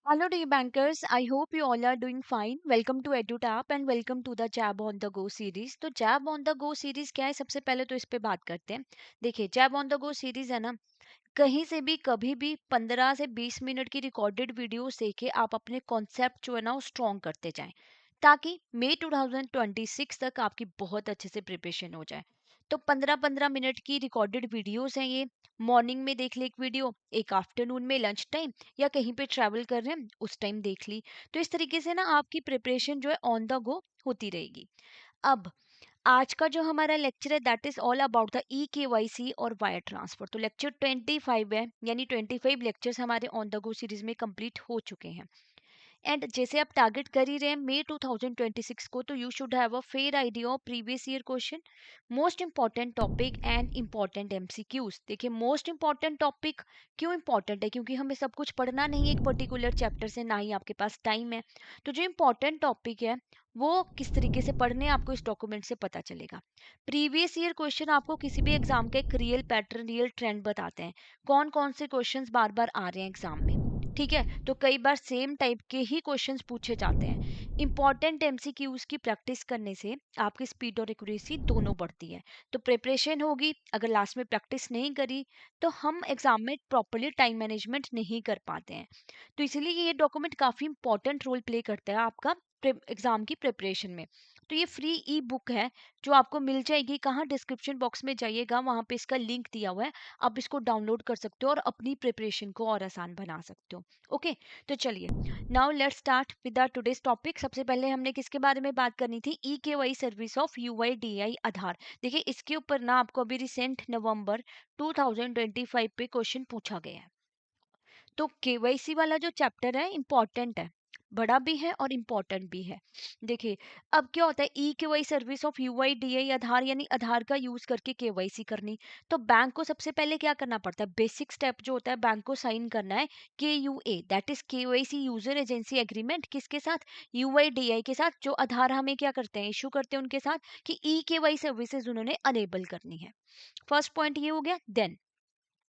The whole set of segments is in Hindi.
Hello, dear bankers. I hope you all are doing fine. Welcome to EduTap and welcome to the Jab on the Go series. तो जैब ऑन द गो सीरीज क्या है? सबसे पहले तो इस पे बात करते हैं। देखिए, जैब ऑन द गो सीरीज है ना, कहीं से भी कभी भी 15 से 20 मिनट की रिकॉर्डेड वीडियो से के आप अपने कॉन्सेप्ट जो है ना वो स्ट्रॉन्ग करते जाएं, ताकि मई 2026 तक आपकी बहुत अच्छे से प्रिपरेशन हो जाए। तो 15-15 मिनट की रिकॉर्डेड वीडियोस हैं ये। मॉर्निंग में देख ली एक वीडियो, एक आफ्टरनून में लंच टाइम या कहीं पे ट्रैवल कर रहे हैं उस टाइम देख ली। तो इस तरीके से ना आपकी प्रिपरेशन जो है ऑन द गो होती रहेगी। अब आज का जो हमारा लेक्चर है that is all about the e KYC और वायर ट्रांसफर। तो लेक्चर 25 है, यानी 25 लेक्चर्स हमारे ऑन द गो सीरीज में कंप्लीट हो चुके हैं। एंड जैसे आप टारगेट कर ही रहे हैं मई 2026 को, तो you should have a fair idea of previous year question, most important topic and important MCQs. देखिए, मोस्ट इंपॉर्टेंट टॉपिक क्यों इंपॉर्टेंट है? क्योंकि हमें सब कुछ पढ़ना नहीं है एक पर्टिकुलर चैप्टर से, ना ही आपके पास टाइम है। तो जो इंपॉर्टेंट टॉपिक है वो किस तरीके से पढ़ने हैं, आपको इस डॉक्यूमेंट से पता चलेगा। प्रीवियस ईयर क्वेश्चन आपको किसी भी एग्जाम का एक रियल पैटर्न, रियल ट्रेंड बताते हैं, कौन कौन से क्वेश्चंस बार बार आ रहे हैं एग्जाम में। ठीक है, तो कई बार सेम टाइप के ही क्वेश्चंस पूछे जाते हैं। इंपॉर्टेंट एमसीक्यूज की प्रैक्टिस करने से आपकी स्पीड और एक्यूरेसी दोनों बढ़ती है। तो प्रिपरेशन होगी, अगर लास्ट में प्रैक्टिस नहीं करी तो हम एग्जाम में प्रॉपरली टाइम मैनेजमेंट नहीं कर पाते हैं। तो इसीलिए ये डॉक्यूमेंट काफी इंपॉर्टेंट रोल प्ले करता है आपका एग्जाम की प्रिपरेशन में। तो ये फ्री ई बुक है जो आपको मिल जाएगी। कहाँ? डिस्क्रिप्शन बॉक्स में जाइएगा, वहां पे इसका लिंक दिया हुआ है। आप इसको डाउनलोड कर सकते हो और अपनी प्रिपरेशन को और आसान बना सकते हो। ओके, तो चलिए, now let's start with the today's topic. सबसे पहले हमने किसके बारे में बात करनी थी? ई के वाई सर्विस ऑफ यूआईडीआई आधार। देखिए, इसके ऊपर ना आपको अभी रिसेंट नवंबर 2025 पे क्वेश्चन पूछा गया है। तो केवाईसी वाला जो चैप्टर है इम्पोर्टेंट है, बड़ा भी है और इम्पोर्टेंट भी है। देखिए, अब क्या होता है, ई केवाई सर्विस ऑफ यूआईडीआई आधार, यानी आधार का यूज करके केवाईसी करनी। तो बैंक को सबसे पहले क्या करना पड़ता है? बेसिक स्टेप जो होता है, बैंक को साइन करना है के U A, that is KYC user agency agreement. किसके साथ? यूआईडीआई के साथ, जो आधार हमें क्या करते हैं, इशू करते हैं उनके साथ, कि ई केवाई सर्विसेज उन्होंने अनेबल करनी है। फर्स्ट पॉइंट ये हो गया। देन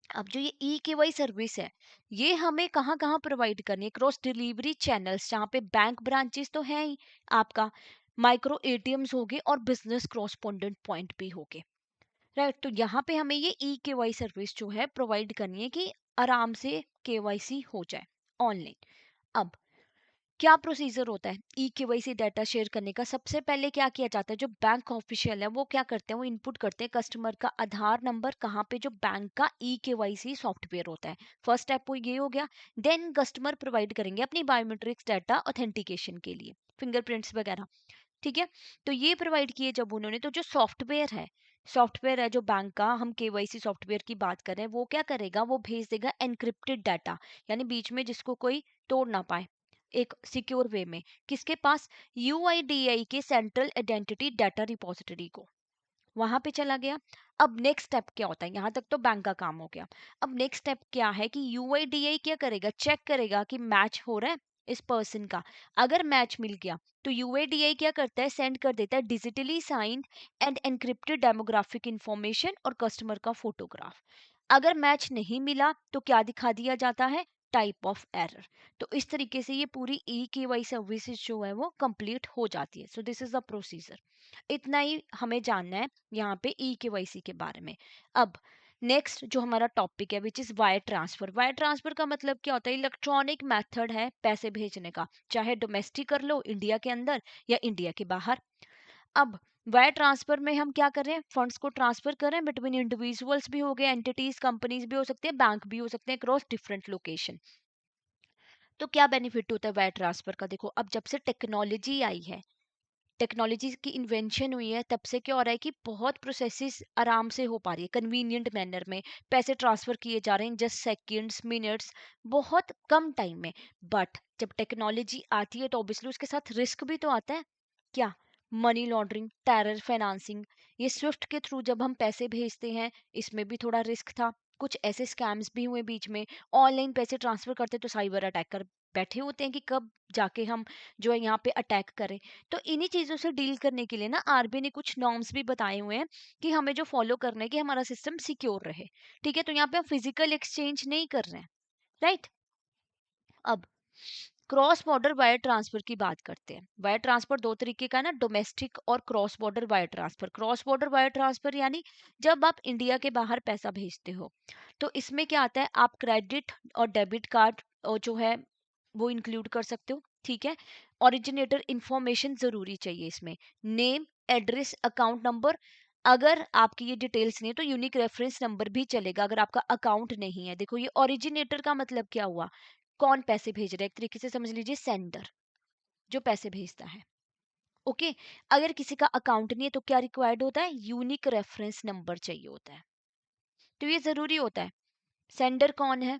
अब जो ये ई केवाई सर्विस है, ये हमें कहाँ कहाँ प्रोवाइड करनी है? क्रॉस डिलीवरी चैनल्स, जहाँ पे बैंक ब्रांचेस तो है ही आपका, माइक्रो एटीएम्स हो गए और बिजनेस क्रॉसपोंडेंट पॉइंट भी हो गए। राइट, तो यहाँ पे हमें ये ई केवाई सर्विस जो है प्रोवाइड करनी है कि आराम से केवाईसी हो जाए ऑनलाइन। अब क्या प्रोसीजर होता है ई केवाईसी डाटा शेयर करने का? सबसे पहले क्या किया जाता है, जो बैंक ऑफिशियल है वो क्या करते हैं, वो इनपुट करते हैं कस्टमर का आधार नंबर, कहाँ पे? जो बैंक का ई केवाईसी सॉफ्टवेयर होता है। फर्स्ट स्टेप वो ये हो गया। देन कस्टमर प्रोवाइड करेंगे अपनी बायोमेट्रिक्स डाटा ऑथेंटिकेशन के लिए, फिंगरप्रिंट्स वगैरह। ठीक है, तो ये प्रोवाइड किए जब उन्होंने, तो जो सॉफ्टवेयर है जो बैंक का, हम केवाईसी सॉफ्टवेयर की बात कर रहे हैं, वो क्या करेगा? वो भेज देगा एनक्रिप्टेड डाटा, यानी बीच में जिसको कोई तोड़ ना पाए, एक सिक्योर वे में। किसके पास? यूआईडीआई के सेंट्रल आइडेंटिटी डाटा रिपोजिटरी को। वहां पे चला गया। अब नेक्स्ट स्टेप क्या होता है? यहाँ तक तो बैंक का काम हो गया। अब नेक्स्ट स्टेप क्या है कि यूआईडीआई क्या करेगा? चेक करेगा कि मैच हो रहा है इस पर्सन का। अगर मैच मिल गया तो यूआईडीआई क्या करता है? सेंड कर देता है digitally signed end encrypted demographic information और कस्टमर का फोटोग्राफ। अगर मैच नहीं मिला तो क्या दिखा दिया जाता है? Type of error. तो इस तरीके से ये पूरी ई केवाई सर्विसेज जो है वो कंप्लीट हो जाती है। So this is the procedure. इतना ही हमें जानना है यहाँ पे ई केवाईसी के बारे में। अब नेक्स्ट जो हमारा टॉपिक है which is wire transfer. Wire transfer का मतलब क्या होता है? इलेक्ट्रॉनिक मेथड है पैसे भेजने का, चाहे डोमेस्टिक कर लो इंडिया के अंदर या इंडिया के बाहर। अब वायर ट्रांसफर में हम क्या कर रहे हैं? फंड्स को ट्रांसफर कर रहे हैं बिटवीन इंडिविजुअल्स भी हो गए, एंटिटीज, कंपनीज भी हो सकते हैं, बैंक भी हो सकते हैं, क्रॉस डिफरेंट लोकेशन। तो क्या बेनिफिट होता है वायर ट्रांसफर का? देखो, अब जब से टेक्नोलॉजी आई है, टेक्नोलॉजी की इन्वेंशन हुई है, तब से क्या हो रहा है कि बहुत प्रोसेसेस आराम से हो पा रही है, कन्वीनियंट मैनर में पैसे ट्रांसफर किए जा रहे हैं, जस्ट सेकंड्स, मिनट्स, बहुत कम टाइम में। बट जब टेक्नोलॉजी आती है तो ऑब्वियसली उसके साथ रिस्क भी तो आता है। क्या? Money laundering, terror financing. ये स्विफ्ट के थ्रू जब हम पैसे भेजते हैं, इसमें भी थोड़ा रिस्क था। कुछ ऐसे स्कैम्स भी हुए बीच में, ऑनलाइन पैसे ट्रांसफर करते तो साइबर अटैकर बैठे होते हैं कि कब जाके हम जो है यहाँ पे अटैक करें। तो इन्हीं चीजों से डील करने के लिए ना आरबीआई ने कुछ नॉर्म्स भी बताए हुए हैं कि हमें जो फॉलो करना है कि हमारा सिस्टम सिक्योर रहे। ठीक है, तो यहाँ पे हम फिजिकल एक्सचेंज नहीं कर रहे हैं। राइट। अब क्रॉस बॉर्डर वायर ट्रांसफर की बात करते हैं। वायर ट्रांसफर दो तरीके का है ना, डोमेस्टिक और cross border wire transfer. Cross border wire transfer यानी जब आप इंडिया के बाहर पैसा भेजते हो, तो इसमें क्या आता है, आप क्रेडिट और डेबिट कार्ड और जो है वो इंक्लूड कर सकते हो। ठीक है। ओरिजिनेटर इंफॉर्मेशन जरूरी चाहिए इसमें, नेम, एड्रेस, अकाउंट नंबर। अगर आपकी ये डिटेल्स नहीं है तो यूनिक रेफरेंस नंबर भी चलेगा अगर आपका अकाउंट नहीं है। देखो, ये ओरिजिनेटर का मतलब क्या हुआ, कौन पैसे भेज रहा है, एक तरीके से समझ लीजिए सेंडर, जो पैसे भेजता है। ओके। अगर किसी का अकाउंट नहीं है तो क्या रिक्वायर्ड होता है, यूनिक रेफरेंस नंबर चाहिए होता है। तो ये जरूरी होता है, सेंडर कौन है,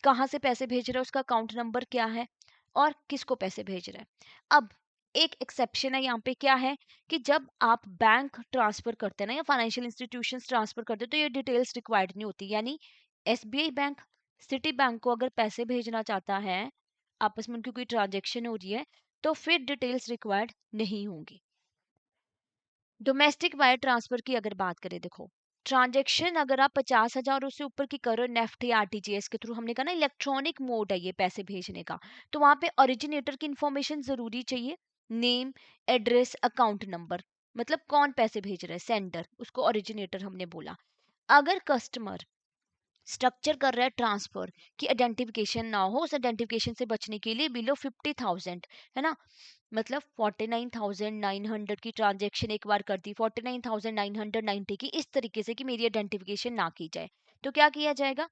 कहाँ से पैसे भेज रहा है, उसका अकाउंट नंबर क्या है, और किसको पैसे भेज रहा है। अब एक एक्सेप्शन है यहाँ पे, क्या है कि जब आप बैंक ट्रांसफर करते हैं ना, या फाइनेंशियल इंस्टीट्यूशंस ट्रांसफर करते हैं, तो ये डिटेल्स रिक्वायर्ड नहीं होती। यानी एसबीआई बैंक सिटी बैंक को अगर पैसे भेजना चाहता है, आपस में उनकी कोई ट्रांजेक्शन हो रही है, तो फिर डिटेल्स रिक्वायर्ड नहीं होंगी। डोमेस्टिक वायर ट्रांसफर की अगर बात करें, देखो, ट्रांजैक्शन अगर आप 50,000 उससे ऊपर की करो नेफ्ट या आरटीजीएस के थ्रू, हमने कहा ना इलेक्ट्रॉनिक मोड है ये पैसे भेजने का, तो वहां पे ओरिजिनेटर की इंफॉर्मेशन जरूरी चाहिए, नेम, एड्रेस, अकाउंट नंबर। मतलब कौन पैसे भेज रहा है, सेंडर, उसको ओरिजिनेटर हमने बोला। अगर कस्टमर स्ट्रक्चर कर रहा है ट्रांसफर की आइडेंटिफिकेशन ना हो, उस आइडेंटिफिकेशन से बचने के लिए बिलो 50,000, है ना, मतलब 49,900 की ट्रांजेक्शन एक बार कर दी, 49,990 की, इस तरीके से कि मेरी आइडेंटिफिकेशन ना की जाए, तो क्या किया जाएगा,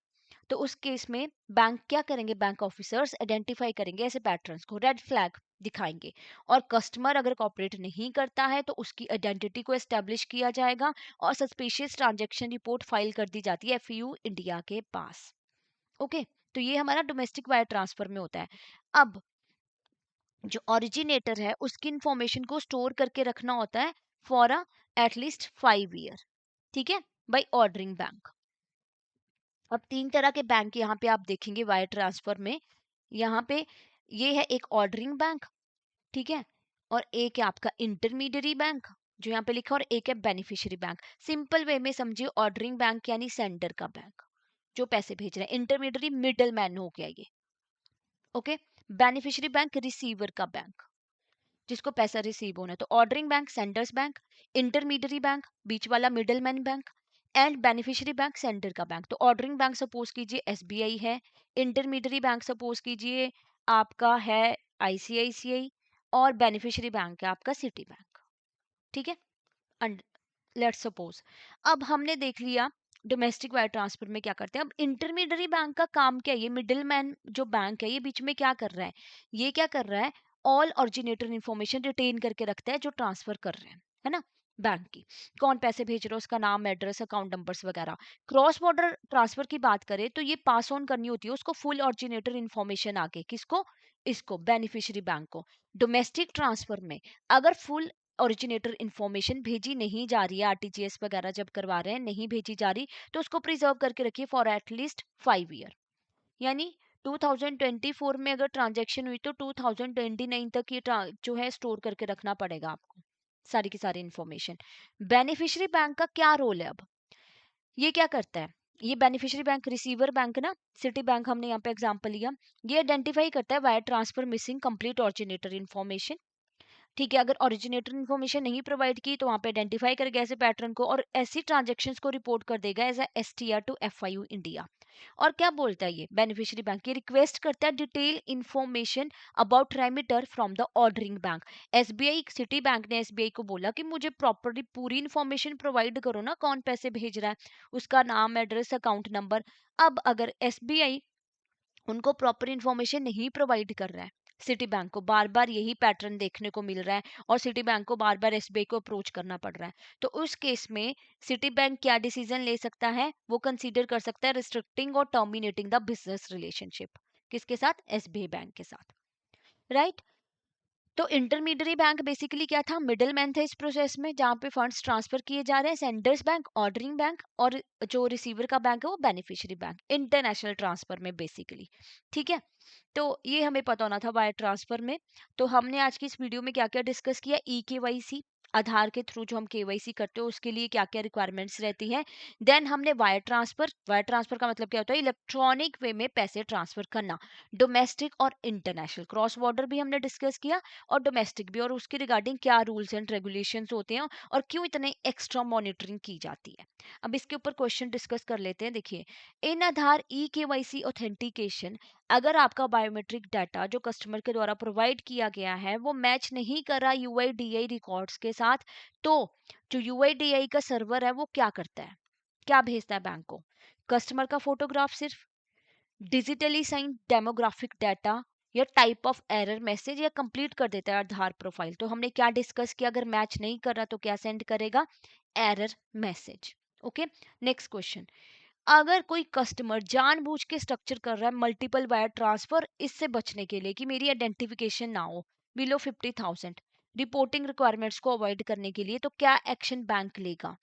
तो उस केस में बैंक क्या करेंगे, बैंक ऑफिसर्स आइडेंटिफाई करेंगे ऐसे पैटर्न्स को, रेड फ्लैग दिखाएंगे। और कस्टमर अगर कॉपरेट नहीं करता है तो उसकी आइडेंटिटी को एस्टेब्लिश किया जाएगा और सस्पिशियस ट्रांजैक्शन रिपोर्ट फाइल कर दी जाती है एफयू इंडिया के पास। ओके। तो ये हमारा डोमेस्टिक वायर ट्रांसफर में होता है। अब जो ओरिजिनेटर है उसकी इंफॉर्मेशन को स्टोर करके रखना होता है फॉर एटलीस्ट 5 ईयर। ठीक है, बाय ऑर्डरिंग बैंक। अब तीन तरह के बैंक यहाँ पे आप देखेंगे वायर ट्रांसफर में। यहाँ पे ये है एक ऑर्डरिंग बैंक, ठीक है, और एक है आपका इंटरमीडियरी बैंक जो यहाँ पे लिखा, और एक है बेनिफिशियरी बैंक। सिंपल वे में समझिए, ऑर्डरिंग बैंक यानी सेंडर का बैंक जो पैसे भेज रहे हैं, इंटरमीडियरी मिडल मैन हो गया ये। ओके। बेनिफिशियरी बैंक रिसीवर का बैंक जिसको पैसा रिसीव होना है। तो ordering bank sender's bank, intermediary bank बीच वाला middle man bank, and beneficiary bank sender का बैंक। तो ऑर्डरिंग बैंक सपोज कीजिए एसबीआई है, इंटरमीडियरी बैंक सपोज कीजिए आपका है आईसीआईसीआई, और बेनिफिशियरी बैंक है आपका सिटी बैंक। ठीक है, लेट्स सपोज। अब हमने देख लिया डोमेस्टिक वायर ट्रांसफर में क्या करते हैं। अब इंटरमीडियरी बैंक का काम क्या है, ये मिडिल मैन जो बैंक है ये बीच में क्या कर रहा है, ये क्या कर रहा है, ऑल ऑरिजिनेटर इन्फॉर्मेशन रिटेन करके रखता है जो ट्रांसफर कर रहे हैं, है ना, बैंक की, कौन पैसे भेज रहा है, उसका नाम, एड्रेस, अकाउंट नंबर्स वगैरह। क्रॉस बॉर्डर ट्रांसफर की बात करें तो ये पास ऑन करनी होती है उसको फुल ऑरिजिनेटर इन्फॉर्मेशन आगे, किसको, इसको बेनिफिशियरी बैंक को। डोमेस्टिक ट्रांसफर में अगर फुल ओरिजिनेटर इन्फॉर्मेशन भेजी नहीं जा रही है, आरटीजीएस वगैरह जब करवा रहे हैं नहीं भेजी जा रही, तो उसको प्रिजर्व करके रखिए फॉर एटलीस्ट 5 ईयर। यानी 2024 में अगर ट्रांजैक्शन हुई तो 2029 तक ये जो है स्टोर करके रखना पड़ेगा आपको सारी की सारी इन्फॉर्मेशन। बेनिफिशियरी बैंक का क्या रोल है, अब ये क्या करता है, ये बेनिफिशियरी बैंक रिसीवर बैंक ना, सिटी बैंक हमने यहाँ पे एग्जांपल लिया, ये आइडेंटिफाई करता है wire transfer missing complete originator information. ठीक है, अगर ओरिजिनेटर इन्फॉर्मेशन नहीं प्रोवाइड की तो वहां पे आइडेंटिफाई करेगा ऐसे पैटर्न को और ऐसी ट्रांजेक्शन्स को रिपोर्ट कर देगा as STR to FIU India. और क्या बोलता है ये बेनिफिशियरी बैंक, ये रिक्वेस्ट करता है detail information about remitter from the ordering bank. SBI city bank ने एसबीआई को बोला कि मुझे प्रॉपर्ली पूरी इन्फॉर्मेशन प्रोवाइड करो ना, कौन पैसे भेज रहा है, उसका नाम, एड्रेस, अकाउंट नंबर। अब अगर एसबीआई उनको प्रॉपर इन्फॉर्मेशन नहीं प्रोवाइड कर रहा है, सिटी बैंक को बार बार यही पैटर्न देखने को मिल रहा है और सिटी बैंक को बार बार एसबीआई को अप्रोच करना पड़ रहा है, तो उस केस में सिटी बैंक क्या डिसीजन ले सकता है, वो कंसीडर कर सकता है रिस्ट्रिक्टिंग और टर्मिनेटिंग द बिजनेस रिलेशनशिप, किसके साथ, एसबीआई बैंक के साथ, राइट। तो इंटरमीडियरी बैंक बेसिकली क्या था, मिडिल मैन था इस प्रोसेस में जहां पे फंड्स ट्रांसफर किए जा रहे हैं, सेंडर्स बैंक, ऑर्डरिंग बैंक, और जो रिसीवर का बैंक है वो बेनिफिशियरी बैंक, इंटरनेशनल ट्रांसफर में बेसिकली। ठीक है, तो ये हमें पता होना था वायर ट्रांसफर में। तो हमने आज की इस वीडियो में क्या क्या डिस्कस किया, ई केवाईसी, आधार के थ्रू जो हम केवाईसी करते हो उसके लिए क्या क्या रिक्वायरमेंट्स रहती हैं। देन हमने वायर ट्रांसफर का मतलब क्या होता है, इलेक्ट्रॉनिक वे में पैसे ट्रांसफर करना। डोमेस्टिक और इंटरनेशनल, क्रॉस बॉर्डर भी हमने डिस्कस किया और डोमेस्टिक भी, और उसके रिगार्डिंग क्या रूल्स एंड रेगुलेशंस होते हैं और क्यों इतने एक्स्ट्रा मॉनिटरिंग की जाती है। अब इसके ऊपर क्वेश्चन डिस्कस कर लेते हैं। देखिए, इन आधार ई केवाईसी ऑथेंटिकेशन, अगर आपका बायोमेट्रिक डाटा जो कस्टमर के द्वारा प्रोवाइड किया गया है वो मैच नहीं कर रहा यूआईडीआई रिकॉर्ड्स के साथ, तो जो यूआईडीआई का सर्वर है वो क्या करता है, क्या भेजता है बैंक को? कस्टमर का फोटोग्राफ सिर्फ, डिजिटली साइन डेमोग्राफिक डाटा, या टाइप ऑफ एरर मैसेज, या कंप्लीट कर देता है आधार प्रोफाइल। तो हमने क्या डिस्कस किया, अगर मैच नहीं कर रहा तो क्या सेंड करेगा? Error message. Okay, next question. अगर कोई कस्टमर जानबूझ के स्ट्रक्चर कर रहा है मल्टीपल वायर ट्रांसफर, इससे बचने के लिए कि मेरी आइडेंटिफिकेशन ना हो बिलो 50,000, रिपोर्टिंग रिक्वायरमेंट्स को अवॉइड करने के लिए, तो क्या एक्शन बैंक लेगा?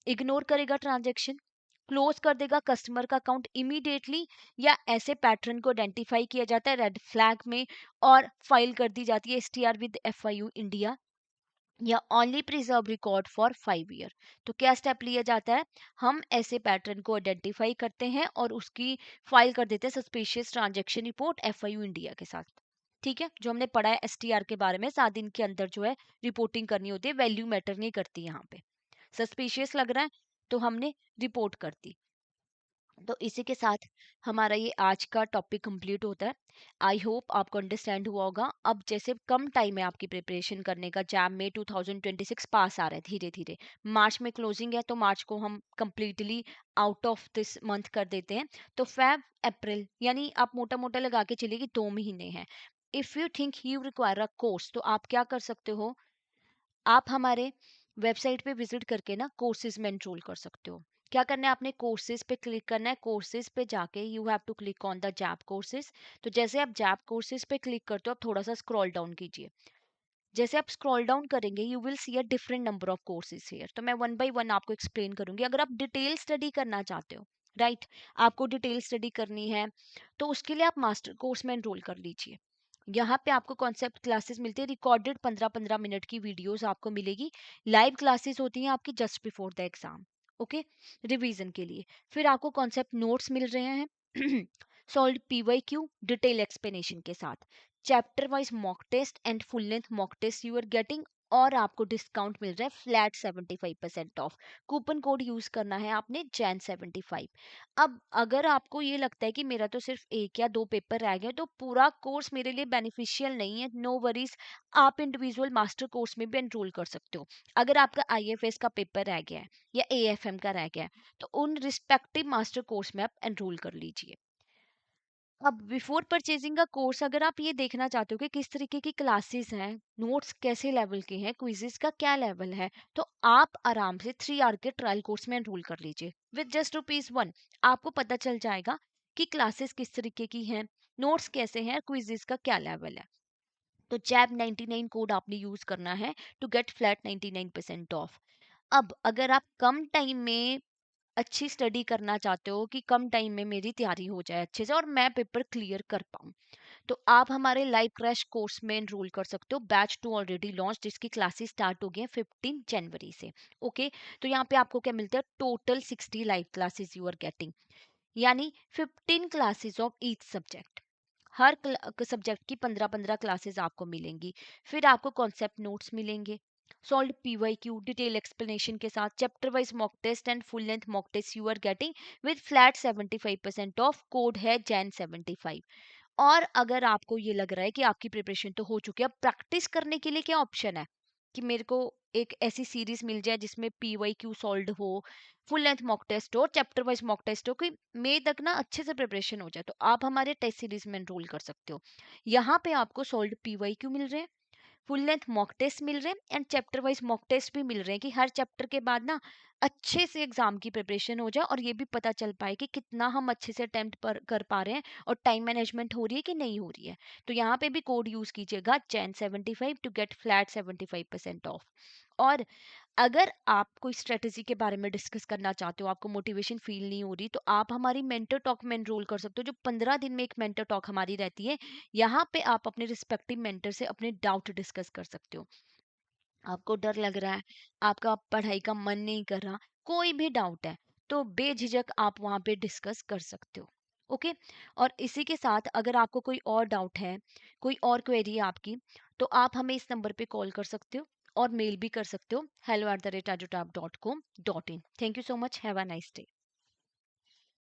इग्नोर करेगा ट्रांजैक्शन, क्लोज कर देगा कस्टमर का अकाउंट इमीडिएटली, या ऐसे पैटर्न को आइडेंटिफाई किया जाता है रेड फ्लैग में और फाइल कर दी जाती है एसटीआर विद एफआईयू इंडिया, या only preserve record for 5 year? तो क्या स्टेप लिया जाता है? हम ऐसे पैटर्न को आइडेंटिफाई करते हैं और उसकी फाइल कर देते हैं suspicious transaction report FIU India के साथ। ठीक है, जो हमने पढ़ा है एसटीआर के बारे में, 7 दिन के अंदर जो है रिपोर्टिंग करनी होती है, वैल्यू मैटर नहीं करती यहाँ पे। सस्पिशियस लग रहा है तो हमने रिपोर्ट कर दी। तो इसी के साथ हमारा ये आज का टॉपिक कंप्लीट होता है। आई होप आपको अंडरस्टैंड हुआ होगा। अब जैसे कम टाइम है आपकी प्रिपरेशन करने का, जैम में 2026 पास आ रहा है धीरे धीरे, मार्च में क्लोजिंग है तो मार्च को हम completely out of this month कर देते हैं। तो फेब अप्रैल, यानी आप मोटा मोटा लगा के चलिए कि 2 महीने हैं। If you think you require a course, तो आप क्या कर सकते हो, आप हमारे वेबसाइट पे विजिट करके ना कोर्सेज में एनरोल कर सकते हो। क्या करना है, आपने कोर्सेज पे क्लिक करना है, कोर्सेज पे जाके you have to click on the Zap courses. तो जैसे आप जैप कोर्सेज पे क्लिक करते हो, आप थोड़ा सा स्क्रॉल डाउन कीजिए। जैसे आप स्क्रॉल डाउन करेंगे you will see a different number of courses here. तो मैं वन बाय वन आपको एक्सप्लेन करूंगी। अगर आप डिटेल स्टडी करना चाहते हो, राइट, आपको डिटेल स्टडी करनी है, तो उसके लिए आप मास्टर कोर्स में एनरोल कर लीजिए। यहाँ पे आपको कॉन्सेप्ट क्लासेस मिलती है, रिकॉर्डेड 15-15 मिनट की वीडियोस आपको मिलेगी। लाइव क्लासेस होती हैं आपकी just before the exam, okay, revision के लिए। फिर आपको कॉन्सेप्ट नोट्स मिल रहे हैं सॉल्व पीवाईक्यू डिटेल एक्सप्लेनेशन के साथ, chapter wise mock test and full length mock test you are getting, और आपको डिस्काउंट मिल रहा है flat 75% off. Coupon code use करना है आपने जैन 75। अब अगर आपको ये लगता है कि मेरा तो सिर्फ 1 या 2 पेपर रह गए तो पूरा कोर्स मेरे लिए बेनिफिशियल नहीं है, नो वरीज, आप इंडिविजुअल मास्टर कोर्स में भी एनरोल कर सकते हो। अगर आपका आईएफएस का पेपर रह गया है या एएफएम का रह गया है, तो उन रिस्पेक्टिव मास्टर कोर्स में आप एनरोल कर लीजिए। अब बिफोर परचेजिंग का कोर्स, अगर आप ये देखना चाहते हो कि किस तरीके की क्लासेस हैं, नोट्स कैसे लेवल के हैं, क्विजेस का क्या लेवल है, तो आप आराम से 3 आवर के ट्रायल कोर्स में एनरोल कर लीजिए विद जस्ट रुपीज 1। आपको पता चल जाएगा कि क्लासेस किस तरीके की हैं, नोट्स कैसे हैं, क्विजेस का क्या लेवल है। तो जैब 99 कोड आपने यूज करना है टू गेट फ्लैट 99% ऑफ। अब अगर आप कम टाइम में अच्छी स्टडी करना चाहते हो कि कम टाइम में मेरी तैयारी हो जाए अच्छे से और मैं पेपर क्लियर कर पाऊँ, तो आप हमारे लाइव क्रैश कोर्स में एनरोल कर सकते हो। बैच 2 ऑलरेडी लॉन्च, जिसकी क्लासेस स्टार्ट हो गई हैं 15 जनवरी से। ओके, तो यहाँ पे आपको क्या मिलता है, total 60 live classes you are getting, यानी 15 क्लासेस ऑफ ईच सब्जेक्ट। हर सब्जेक्ट की 15-15 क्लासेस आपको मिलेंगी। फिर आपको कॉन्सेप्ट नोट्स मिलेंगे, सॉल्व पीवाईक्यू डिटेल एक्सप्लेनेशन के साथ, chapter wise mock test and full length mock test you are getting with flat 75% off. Code है जैन 75। और अगर आपको ये लग रहा है कि आपकी प्रिपरेशन तो हो चुकी है, अब प्रैक्टिस करने के लिए क्या ऑप्शन है कि मेरे को एक ऐसी सीरीज मिल जाए जिसमें पीवाईक्यू सॉल्व हो, फुल लेंथ मॉक टेस्ट हो, चैप्टर वाइज मॉक टेस्ट हो, कि मई तक ना अच्छे से प्रिपरेशन हो जाए, तो आप हमारे टेस्ट सीरीज में एनरोल कर सकते हो। यहाँ पे आपको सॉल्व पीवाईक्यू मिल रहे हैं, फुल लेंथ मॉक टेस्ट मिल रहे हैं and chapter wise mock test भी मिल रहे हैं, कि हर चैप्टर के बाद ना अच्छे से एग्जाम की प्रिपरेशन हो जाए और ये भी पता चल पाए कि कितना हम अच्छे से अटेम्प्ट पर कर पा रहे हैं और टाइम मैनेजमेंट हो रही है कि नहीं हो रही है। तो यहाँ पे भी कोड यूज कीजिएगा Jain 75 to get flat 75% off. और अगर आप कोई स्ट्रेटेजी के बारे में डिस्कस करना चाहते हो, आपको मोटिवेशन फील नहीं हो रही, तो आप हमारी मेंटर टॉक में एनरोल कर सकते हो, जो 15 दिन में एक मेंटर टॉक हमारी रहती है। यहाँ पे आप अपने रिस्पेक्टिव मेंटर से अपने डाउट डिस्कस कर सकते हो। आपको डर लग रहा है, आपका पढ़ाई का मन नहीं कर रहा, कोई भी डाउट है, तो बेझिझक आप वहाँ पे डिस्कस कर सकते हो। ओके। और इसी के साथ अगर आपको कोई और डाउट है, कोई और क्वेरी है आपकी, तो आप हमें इस नंबर पे कॉल कर सकते हो और मेल भी कर सकते हो, hello@edutap.com.in। Thank you so much, have a nice day.